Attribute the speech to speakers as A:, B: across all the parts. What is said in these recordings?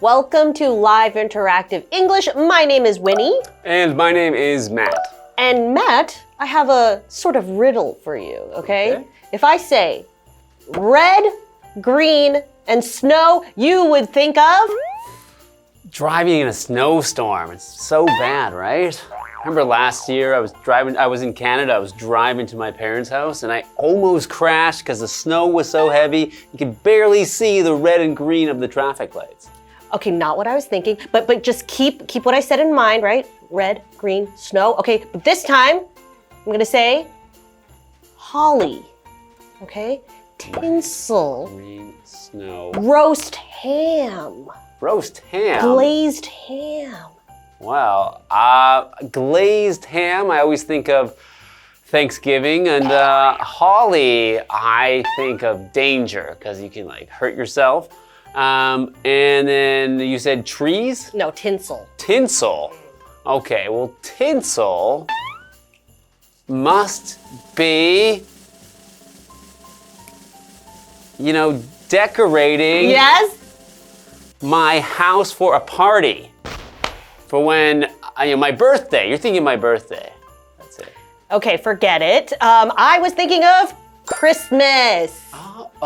A: Welcome to Live Interactive English. My name is Winnie.
B: And my name is Matt.
A: And Matt, I have a sort of riddle for you, okay? If I say red, green, and snow, you would think of?
B: Driving in a snowstorm. It's so bad, right? Remember last year I was in Canada, I was driving to my parents' house and I almost crashed because the snow was so heavy, you could barely see the red and green of the traffic lights.
A: Okay, not what I was thinking, but just keep what I said in mind, right? Red, green, snow. Okay, but this time I'm gonna say holly, okay? Tinsel.
B: Green, snow.
A: Roast ham.
B: Roast ham.
A: Glazed ham.
B: Wow, glazed ham, I always think of Thanksgiving, and holly, I think of danger, because you can like hurt yourself. And then you said trees?
A: No, tinsel.
B: Tinsel. Okay, well, tinsel must be, decorating my house for a party. For when, my birthday. You're thinking my birthday. That's it.
A: Okay, forget it. I was thinking of Christmas.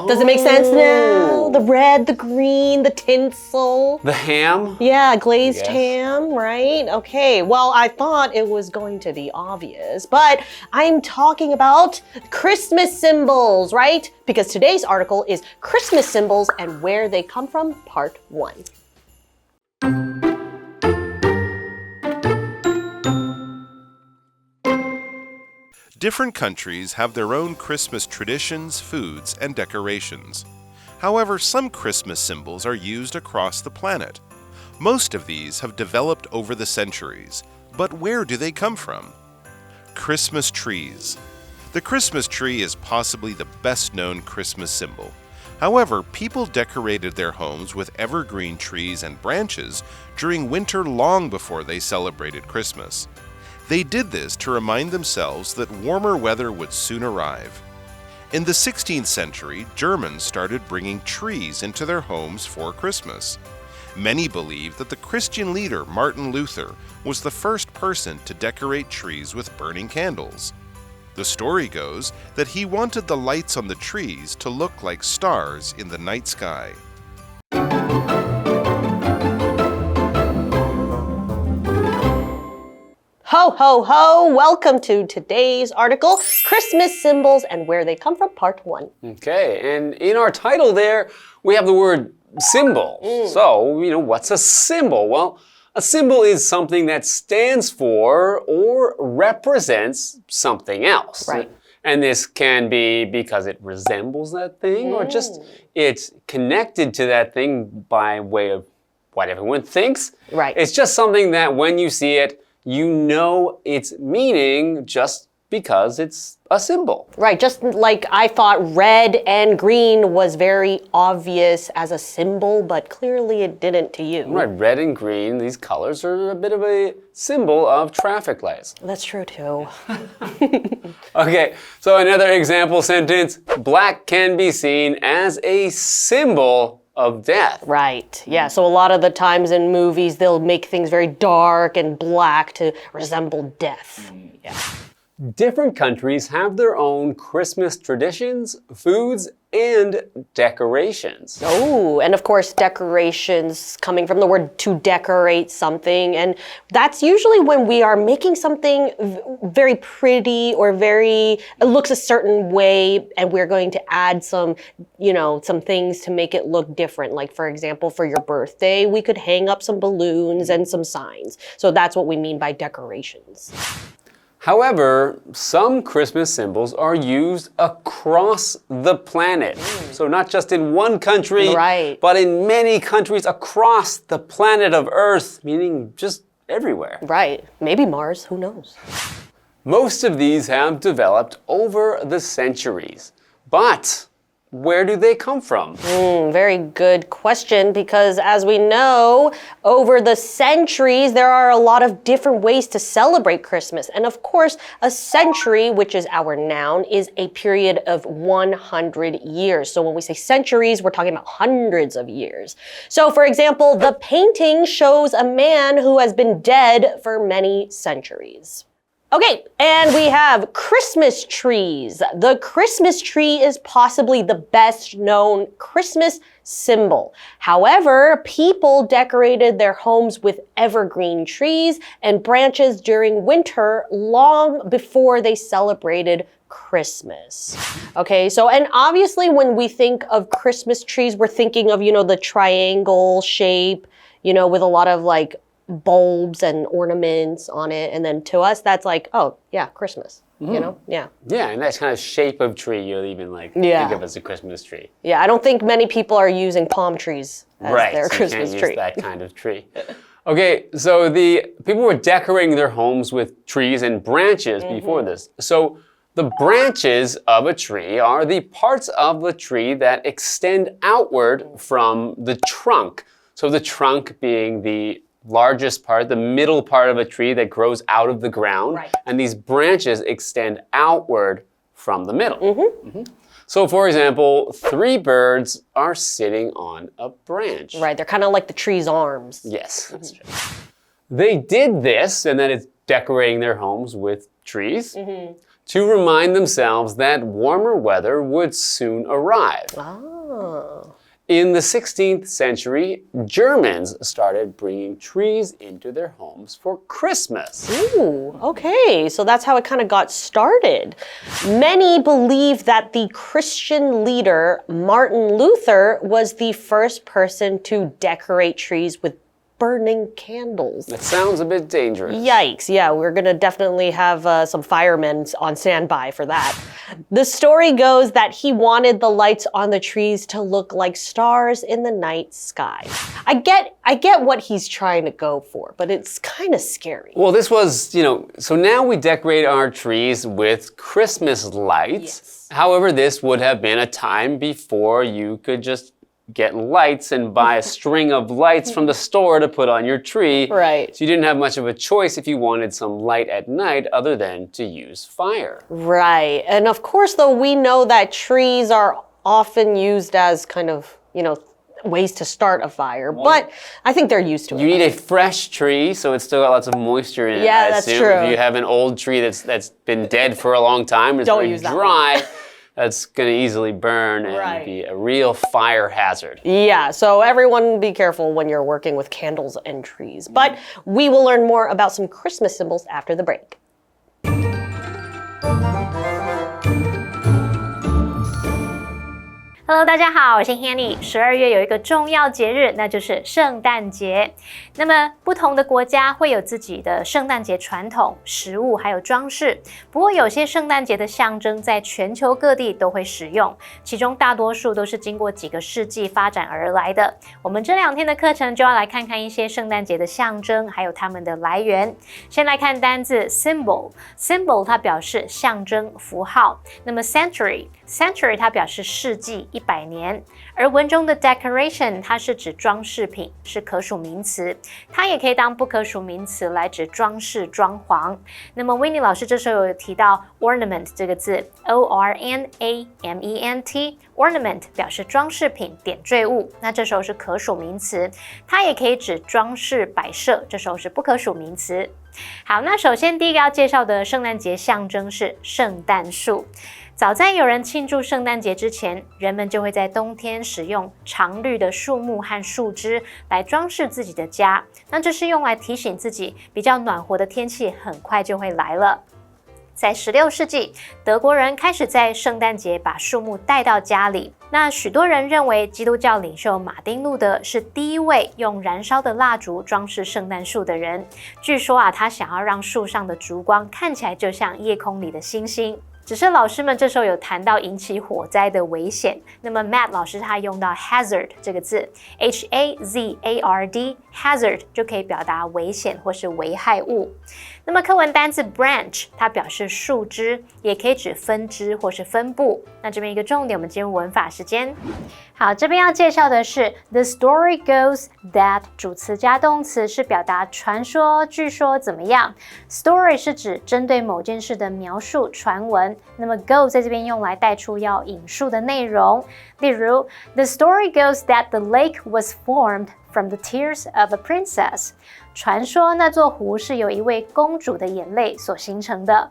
A: Does it make sense now? The red, the green, the tinsel.
B: The ham?
A: Yeah, glazed ham, right? Okay, well, I thought it was going to be obvious, but I'm talking about Christmas symbols, right? Because today's article is Christmas symbols and where they come from, part 1.
C: Different countries have their own Christmas traditions, foods, and decorations. However, some Christmas symbols are used across the planet. Most of these have developed over the centuries, but where do they come from? Christmas trees. The Christmas tree is possibly the best-known Christmas symbol. However, people decorated their homes with evergreen trees and branches during winter long before they celebrated Christmas. They did this to remind themselves that warmer weather would soon arrive. In the 16th century, Germans started bringing trees into their homes for Christmas. Many believe that the Christian leader Martin Luther was the first person to decorate trees with burning candles. The story goes that he wanted the lights on the trees to look like stars in the night sky.
A: Ho, ho, ho! Welcome to today's article, Christmas Symbols and Where They Come From, Part 1.
B: Okay, and in our title there, we have the word symbol. So, what's a symbol? Well, a symbol is something that stands for or represents something else.
A: Right.
B: And this can be because it resembles that thing or just it's connected to that thing by way of what everyone thinks.
A: Right.
B: It's just something that when you see it, you know its meaning just because it's a symbol.
A: Right, just like I thought red and green was very obvious as a symbol, but clearly it didn't to you.
B: Right, red and green, these colors are a bit of a symbol of traffic lights.
A: That's true too.
B: Okay, so another example sentence, black can be seen as a symbol of death.
A: Right, yeah, so a lot of the times in movies, they'll make things very dark and black to resemble death. Yeah.
B: Different countries have their own Christmas traditions, foods, and decorations.
A: Oh, and of course, decorations coming from the word to decorate something. And that's usually when we are making something very pretty or it looks a certain way, and we're going to add some things to make it look different. Like, for example, for your birthday, we could hang up some balloons and some signs. So that's what we mean by decorations.
B: However, some Christmas symbols are used across the planet. So not just in one country, but in many countries across the planet of Earth, meaning just everywhere.
A: Right. Maybe Mars, who knows?
B: Most of these have developed over the centuries, but where do they come from?
A: Very good question, because as we know, over the centuries, there are a lot of different ways to celebrate Christmas. And of course, a century, which is our noun, is a period of 100 years. So when we say centuries, we're talking about hundreds of years. So for example, the painting shows a man who has been dead for many centuries. Okay, and we have Christmas trees. The Christmas tree is possibly the best known Christmas symbol. However, people decorated their homes with evergreen trees and branches during winter long before they celebrated Christmas. Okay, so and obviously when we think of Christmas trees, we're thinking of, the triangle shape, with a lot of like bulbs and ornaments on it, and then to us that's like, oh yeah, Christmas. Yeah,
B: and that kind of shape of tree you'll even think of as a Christmas tree.
A: Yeah, I don't think many people are using palm trees as their Christmas
B: tree.
A: Tree.
B: Use that kind of tree. Okay, so the people were decorating their homes with trees and branches before this. So the branches of a tree are the parts of the tree that extend outward from the trunk. So the trunk being the largest part, the middle part of a tree that grows out of the ground.
A: Right.
B: And these branches extend outward from the middle. So for example, 3 birds are sitting on a branch.
A: Right, they're kind of like the tree's arms.
B: Yes, that's true. They did this, and then it's decorating their homes with trees to remind themselves that warmer weather would soon arrive.
A: Oh.
B: In the 16th century, Germans started bringing trees into their homes for Christmas.
A: Ooh, okay, so that's how it kind of got started. Many believe that the Christian leader, Martin Luther, was the first person to decorate trees with burning candles.
B: That sounds a bit dangerous.
A: Yikes, yeah, we're gonna definitely have some firemen on standby for that. The story goes that he wanted the lights on the trees to look like stars in the night sky. I get what he's trying to go for, but it's kind of scary.
B: Well, this was, so now we decorate our trees with Christmas lights.
A: Yes.
B: However, this would have been a time before you could just get lights and buy a string of lights from the store to put on your tree.
A: Right.
B: So you didn't have much of a choice if you wanted some light at night other than to use fire.
A: Right. And of course, though, we know that trees are often used as kind of, ways to start a fire, but I think they're used to it.
B: You need a fresh tree, so it's still got lots of moisture in it.
A: Yeah,
B: I
A: that's
B: assume.
A: true.
B: If you have an old tree that's been dead for a long time, it's very dry, that's going to easily burn and be a real fire hazard.
A: Yeah, so everyone be careful when you're working with candles and trees. But we will learn more about some Christmas symbols after the break.
D: Hello， 大家好，我是 Hanny。12月有一个重要节日，那就是圣诞节。那么不同的国家会有自己的圣诞节传统、食物还有装饰。不过有些圣诞节的象征在全球各地都会使用，其中大多数都是经过几个世纪发展而来的。我们这2天的课程就要来看看一些圣诞节的象征，还有它们的来源。先来看单字 symbol，symbol 它表示象征、符号。那么 century 它表示世纪、100年。而文中的 decoration 它是指装饰品，是可数名词，它也可以当不可数名词来指装饰、装潢。那么 Winnie 老师这时候有提到 ornament 这个字 O-R-N-A-M-E-N-T ornament 表示装饰品、点缀物，那这时候是可数名词，它也可以指装饰、摆设，这时候是不可数名词。好，那首先第一个要介绍的圣诞节象征是圣诞树。早在有人庆祝圣诞节之前，人们就会在冬天使用常绿的树木和树枝来装饰自己的家。那这是用来提醒自己，比较暖和的天气很快就会来了。在16世纪，德国人开始在圣诞节把树木带到家里。那许多人认为基督教领袖马丁路德是第一位用燃烧的蜡烛装饰圣诞树的人。据说他想要让树上的烛光看起来就像夜空里的星星。只是老师们这时候有谈到引起火灾的危险，那么 Matt 老师他用到 hazard 这个字 H-A-Z-A-R-D hazard 就可以表达危险或是危害物。那么课文单字 branch 它表示树枝，也可以指分支或是分部。那这边一个重点，我们进入文法时间。好，这边要介绍的是 The story goes that 主词加动词是表达传说、据说怎么样。Story 是指针对某件事的描述、传闻。那么 go 在这边用来带出要引述的内容。例如 The story goes that the lake was formed from the tears of a princess. 传说那座湖是由一位公主的眼泪所形成的。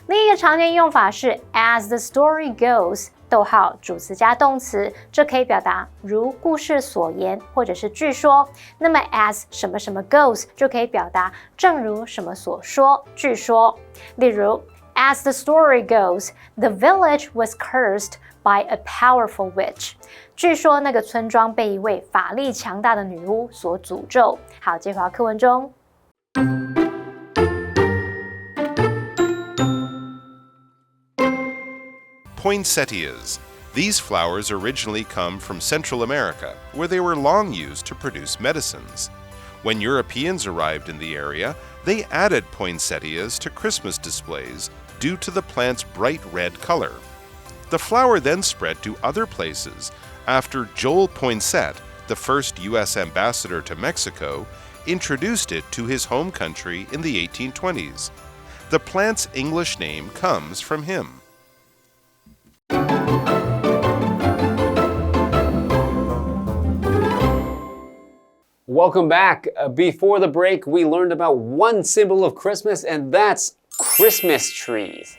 D: 另一个常见用法是 as the story goes 逗号主词加动词，这可以表达如故事所言或者是据说。那么 as 什么什么 goes 就可以表达正如什么所说，据说。例如 as the story goes, the village was cursed by a powerful witch. 据说那个村庄被一位法力强大的女巫所诅咒。好，接回到课文中。
C: Poinsettias. These flowers originally come from Central America, where they were long used to produce medicines. When Europeans arrived in the area, they added poinsettias to Christmas displays due to the plant's bright red color. The flower then spread to other places after Joel Poinsett, the first U.S. ambassador to Mexico, introduced it to his home country in the 1820s. The plant's English name comes from him.
B: Welcome back. Before the break, we learned about one symbol of Christmas, and that's Christmas trees.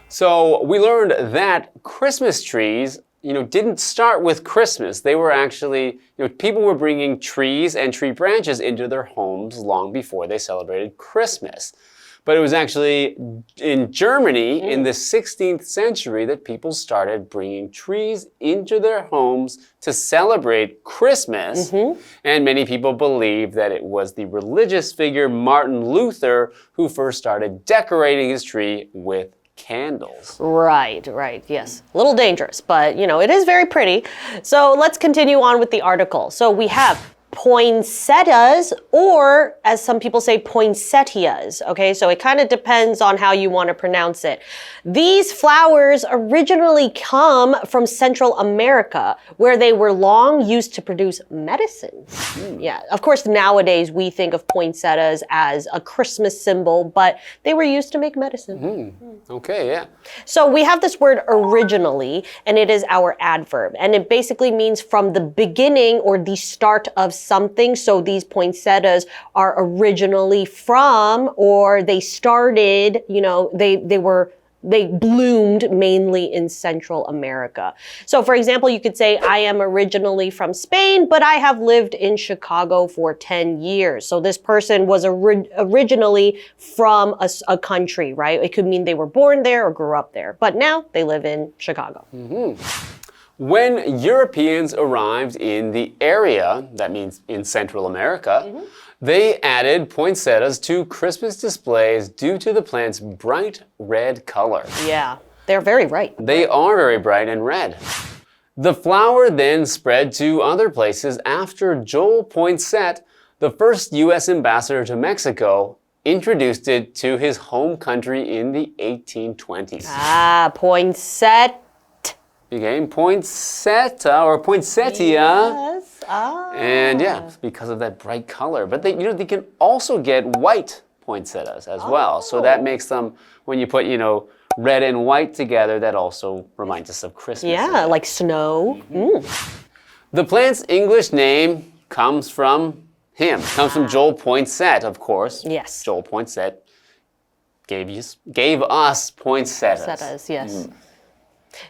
B: So we learned that Christmas trees, didn't start with Christmas. They were actually, people were bringing trees and tree branches into their homes long before they celebrated Christmas. But it was actually in Germany in the 16th century that people started bringing trees into their homes to celebrate Christmas. And many people believe that it was the religious figure Martin Luther who first started decorating his tree with candles.
A: Right, yes. A little dangerous, but it is very pretty. So let's continue on with the article. So we have poinsettias, or as some people say, poinsettias. Okay, so it kind of depends on how you want to pronounce it. These flowers originally come from Central America, where they were long used to produce medicines. Yeah, of course, nowadays we think of poinsettias as a Christmas symbol, but they were used to make medicine.
B: Okay, yeah.
A: So we have this word originally, and it is our adverb, and it basically means from the beginning or the start of something. So these poinsettias are originally from, or they started, they bloomed mainly in Central America. So for example, you could say, I am originally from Spain, but I have lived in Chicago for 10 years. So this person was originally from a country, right? It could mean they were born there or grew up there, but now they live in Chicago.
B: When Europeans arrived in the area, that means in Central America, they added poinsettias to Christmas displays due to the plant's bright red color.
A: Yeah, they're very bright.
B: They are very bright and red. The flower then spread to other places after Joel Poinsett, the first U.S. ambassador to Mexico, introduced it to his home country in the 1820s.
A: Ah, Poinsett.
B: Became poinsettia or poinsettia.
A: Yes. Ah.
B: And yeah, because of that bright color. But they can also get white poinsettias as well. So that makes them, when you put, red and white together, that also reminds us of Christmas.
A: Yeah, like snow.
B: The plant's English name comes from him. Comes from Joel Poinsett, of course.
A: Yes.
B: Joel Poinsett gave us poinsettias.
A: Poinsettias, yes.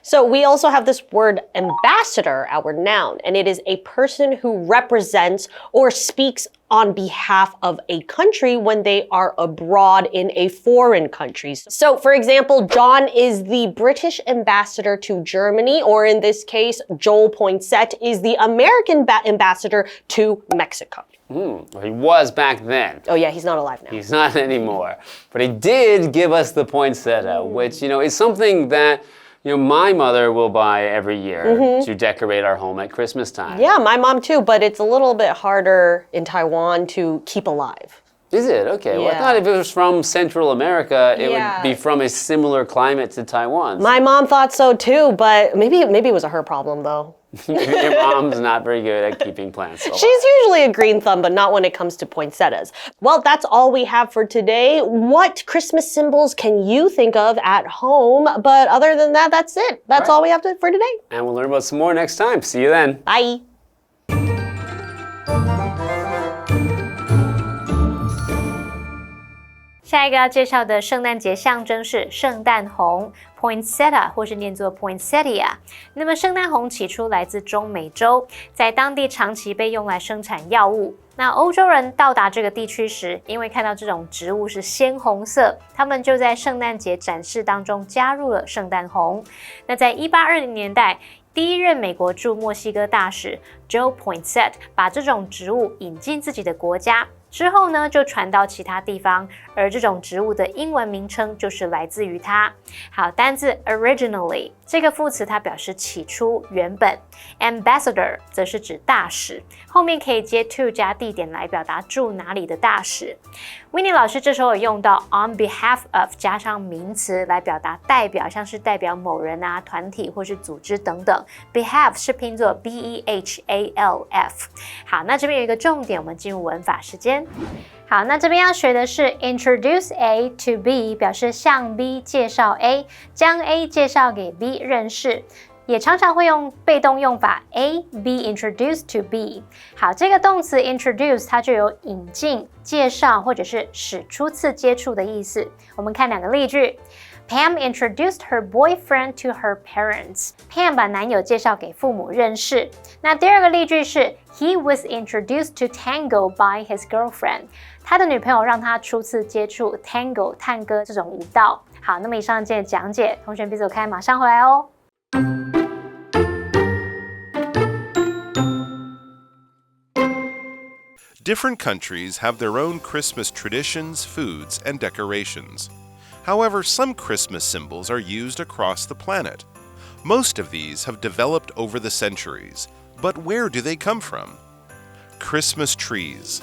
A: So we also have this word ambassador, our noun, and it is a person who represents or speaks on behalf of a country when they are abroad in a foreign country. So for example, John is the British ambassador to Germany, or in this case, Joel Poinsett is the American ambassador to Mexico.
B: Well, he was back then.
A: Oh yeah, he's not alive now.
B: He's not anymore. But he did give us the poinsettia, which, is something that, my mother will buy every year to decorate our home at Christmas time.
A: Yeah, my mom too, but it's a little bit harder in Taiwan to keep alive.
B: Is it? Okay. Well, I
A: Yeah.
B: thought if it was from Central America, it
A: Yeah.
B: would be from a similar climate to Taiwan.
A: My mom thought so too, but maybe it was her problem though.
B: Your mom's not very good at keeping plants alive.
A: She's usually a green thumb, but not when it comes to poinsettias. Well, that's all we have for today. What Christmas symbols can you think of at home? But other than that, that's it. That's all we have for today.
B: And we'll learn about some more next time. See you then.
A: Bye.
D: 下一个要介绍的圣诞节象征是圣诞红 poinsettia 或是念作 poinsettia。那么圣诞红起初来自中美洲，在当地长期被用来生产药物。那欧洲人到达这个地区时，因为看到这种植物是鲜红色，他们就在圣诞节展示当中加入了圣诞红。那在1820年代，第一任美国驻墨西哥大使 Joe Poinsett 把这种植物引进自己的国家。之后呢，就传到其他地方，而这种植物的英文名称就是来自于它。好，单字 originally 这个副词它表示起初、原本 ，ambassador 则是指大使，后面可以接 to 加地点来表达驻哪里的大使。Winnie 老师这时候有用到 on behalf of 加上名词来表达代表，像是代表某人啊、团体或是组织等等。behalf 是拼作 B-E-H-A-L-F。好，那这边有一个重点，我们进入文法时间。好，那这边要学的是 introduce A to B， 表示向 B 介绍 A， 将 A 介绍给 B 认识。也常常会用被动用法 A be introduced to B。好，这个动词 introduce 它就有引进、介绍或者是使初次接触的意思。我们看两个例句。Pam introduced her boyfriend to her parents. Pam 把男友介绍给父母认识。那第二个例句是 He was introduced to tango by his girlfriend. 他的女朋友让他初次接触 tango 探戈这种舞蹈。好，那么以上今天的讲解，同学别走开，马上回来哦。
C: Different countries have their own Christmas traditions, foods, and decorations. However, some Christmas symbols are used across the planet. Most of these have developed over the centuries, but where do they come from? Christmas trees.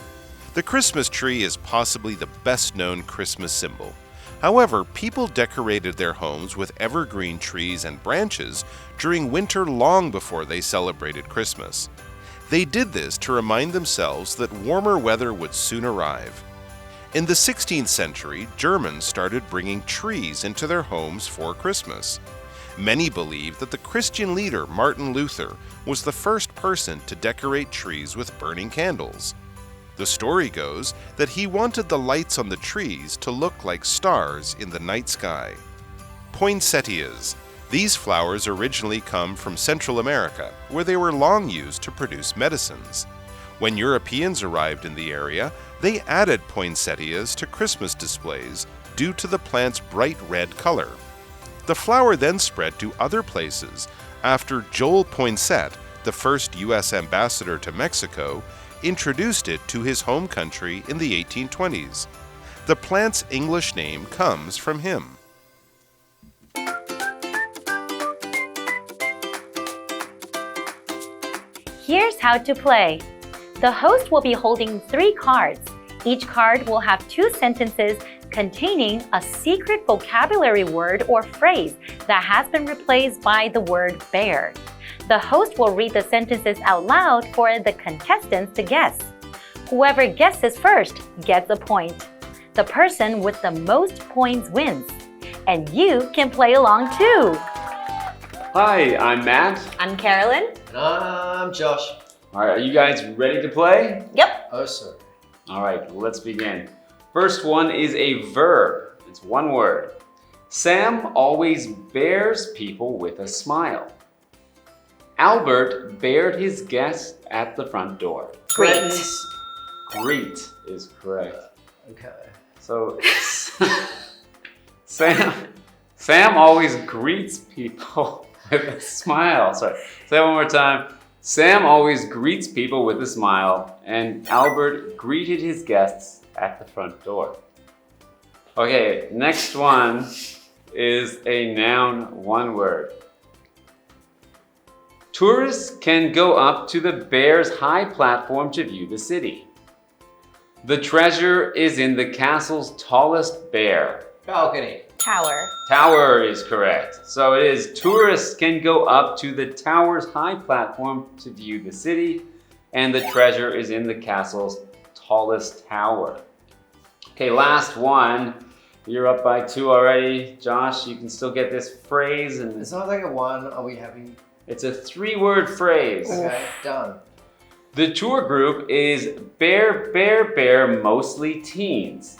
C: The Christmas tree is possibly the best-known Christmas symbol. However, people decorated their homes with evergreen trees and branches during winter long before they celebrated Christmas. They did this to remind themselves that warmer weather would soon arrive. In the 16th century, Germans started bringing trees into their homes for Christmas. Many believe that the Christian leader Martin Luther was the first person to decorate trees with burning candles. The story goes that he wanted the lights on the trees to look like stars in the night sky. Poinsettias. These flowers originally come from Central America, where they were long used to produce medicines. When Europeans arrived in the area, they added poinsettias to Christmas displays due to the plant's bright red color. The flower then spread to other places after Joel Poinsett, the first U.S. ambassador to Mexico, introduced it to his home country in the 1820s. The plant's English name comes from him.
E: Here's how to play. The host will be holding 3 cards. Each card will have 2 sentences containing a secret vocabulary word or phrase that has been replaced by the word bear. The host will read the sentences out loud for the contestants to guess. Whoever guesses first gets a point. The person with the most points wins. And you can play along too.
B: Hi, I'm Matt.
A: I'm Carolyn.
F: And I'm Josh.
B: All right, are you guys ready to play?
A: Yep.
F: Oh, sir.
B: All right, well, let's begin. First one is a verb. It's one word. Sam always bears people with a smile. Albert bared his guest at the front door.
A: Great.
B: Greet is correct.
F: Okay.
B: So, Sam always greets people with a smile. Sorry, say it one more time. Sam always greets people with a smile, and Albert greeted his guests at the front door. Okay, next one is a noun, one word. Tourists can go up to the bear's high platform to view the city. The treasure is in the castle's tallest bear.
F: Balcony.
A: Tower.
B: Tower is correct. So it is tourists can go up to the tower's high platform to view the city, and the treasure is in the castle's tallest tower. Okay, last one. You're up by 2 already. Josh, you can still get this phrase, and
F: It's not like a one. Are we having?
B: it's a 3-word phrase.
F: Okay, done.
B: The tour group is bear, mostly teens.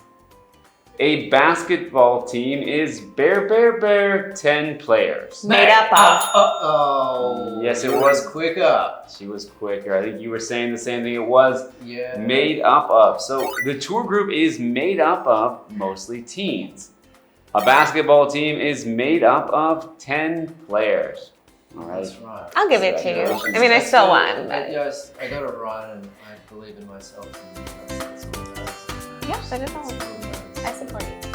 B: A basketball team is bear, 10 players.
A: Made up of.
F: Uh-oh.
B: Yes, it
F: She
B: was.
F: quicker.
B: She was quicker. I think you were saying the same thing. It was
F: Yeah.
B: made up of. So the tour group is made up of mostly teens. A basketball team is made up of 10 players. All right.
F: That's right.
A: I'll give it to you. I mean, I still won. But...
F: Yes, I got it right, and I believe in myself. And that's all it does.
A: Yeah, that is all.
F: That's all it does.
A: I support you.